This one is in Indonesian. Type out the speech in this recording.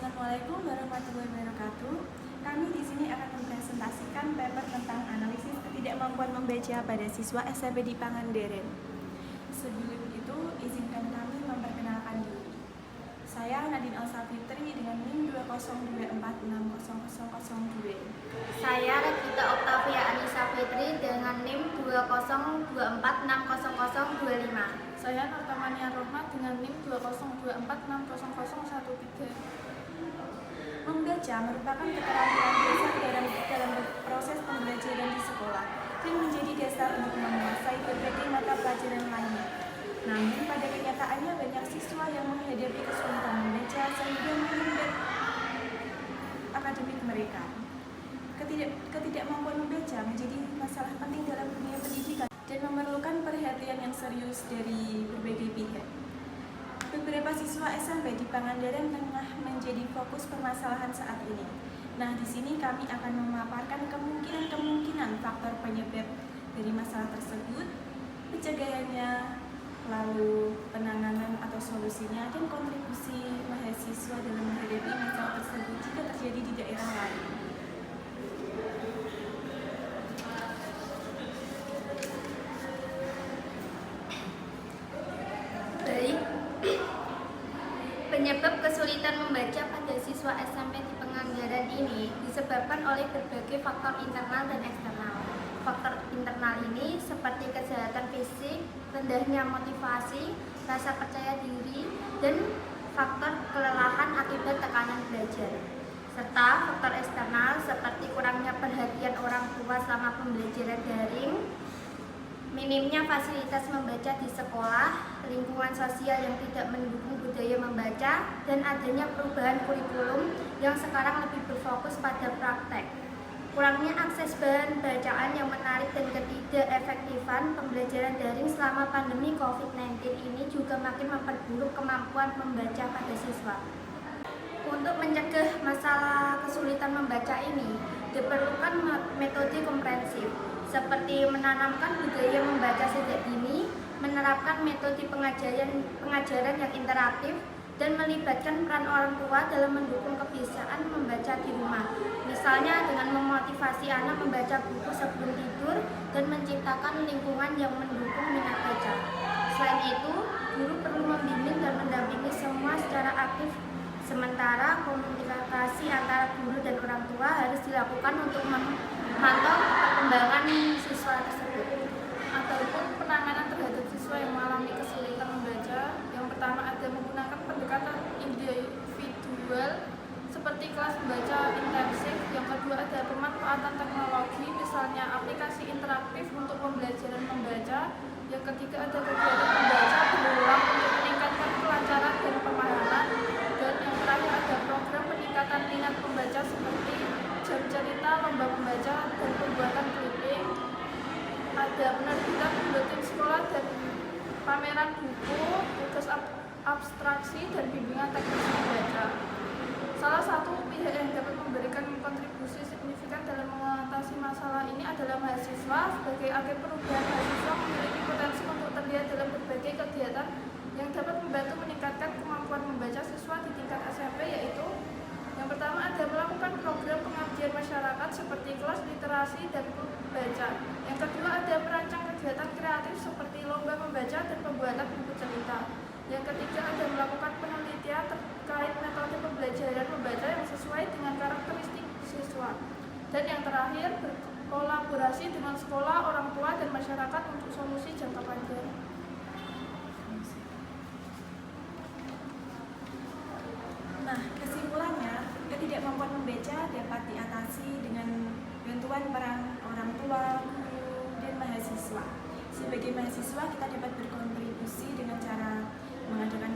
Assalamualaikum warahmatullahi wabarakatuh. Kami di sini akan mempresentasikan paper tentang analisis ketidakmampuan membaca pada siswa SMP di Pangandaran. Sebelum itu, izinkan kami memperkenalkan diri. Saya Nadine Elsa Fitri dengan NIM 202460002. Saya Regita Oktavia Anissa Fitri dengan NIM 202460025. Saya Nurtamania Rohmat dengan NIM 202460013. Membaca merupakan keterampilan dasar dalam proses pembelajaran di sekolah dan menjadi dasar untuk menguasai berbagai mata pelajaran lainnya. Namun pada kenyataannya banyak siswa yang menghadapi kesulitan membaca sehingga menghambat akademik mereka. Ketidakmampuan membaca menjadi masalah penting dalam dunia pendidikan dan memerlukan perhatian yang serius dari berbagai pihak. Beberapa siswa SMP di Pangandaran tengah menjadi fokus permasalahan saat ini. Nah, di sini kami akan memaparkan kemungkinan faktor penyebab dari masalah tersebut, pencegahannya, lalu penanganan atau solusinya, dan kontribusi mahasiswa dalam menghadapi masalah tersebut jika terjadi di daerah lain. Penyebab kesulitan membaca pada siswa SMP di Pangandaran ini disebabkan oleh berbagai faktor internal dan eksternal. Faktor internal ini seperti kesehatan fisik, rendahnya motivasi, rasa percaya diri, dan faktor kelelahan akibat tekanan belajar. Serta faktor eksternal seperti kurangnya perhatian orang tua selama pembelajaran daring, minimnya fasilitas membaca di sekolah, lingkungan sosial yang tidak mendukung budaya membaca, dan adanya perubahan kurikulum yang sekarang lebih berfokus pada praktek. Kurangnya akses bahan bacaan yang menarik dan ketidakefektifan pembelajaran daring selama pandemi COVID-19 ini juga makin memperburuk kemampuan membaca pada siswa. Untuk mencegah masalah kesulitan membaca ini, diperlukan metode komprehensif, seperti menanamkan budaya membaca sejak dini, menerapkan metode pengajaran yang interaktif, dan melibatkan peran orang tua dalam mendukung kebiasaan membaca di rumah. Misalnya dengan memotivasi anak membaca buku sebelum tidur dan menciptakan lingkungan yang mendukung minat baca. Selain itu, guru perlu membimbing dan mendampingi semua secara aktif. Sementara komunikasi antara guru dan orang tua harus dilakukan untuk memantau perkembangan siswa tersebut. Ataupun penanganan terhadap siswa yang mengalami kesulitan membaca. Yang pertama ada menggunakan pendekatan individual seperti kelas membaca intensif. Yang kedua ada pemanfaatan teknologi, misalnya aplikasi interaktif untuk pembelajaran membaca. Yang ketiga ada kegiatan membaca berulang untuk meningkatkan kelancaran dan pemahaman. Dan yang terakhir ada program peningkatan minat pembaca seperti jam cerita, lomba membaca, dan pembuatan clipping. Ada penerbitan buletin sekolah dan pameran buku, tugas abstraksi, dan bimbingan teknis membaca. Salah satu pihak yang dapat memberikan kontribusi signifikan dalam mengatasi masalah ini adalah mahasiswa. Sebagai agen perubahan, mahasiswa memiliki potensi untuk terlihat dalam berbagai kegiatan yang dapat membantu meningkatkan kemampuan membaca siswa di tingkat SMP, yaitu yang pertama ada melakukan program pengabdian masyarakat seperti kelas literasi dan klub baca. Yang kedua ada merancang kegiatan kreatif seperti lomba membaca dan pembuatan buku cerita. Yang ketiga ada melakukan penelitian terkait metode pembelajaran membaca yang sesuai dengan karakteristik siswa. Dan yang terakhir berkolaborasi dengan sekolah, orang tua, dan masyarakat untuk solusi jangka panjang. Nah, kesimpulannya, ketidakmampuan membaca dapat diatasi dengan bantuan peran orang tua, guru, dan mahasiswa. Sebagai mahasiswa, kita dapat berkontribusi dengan cara mengadakan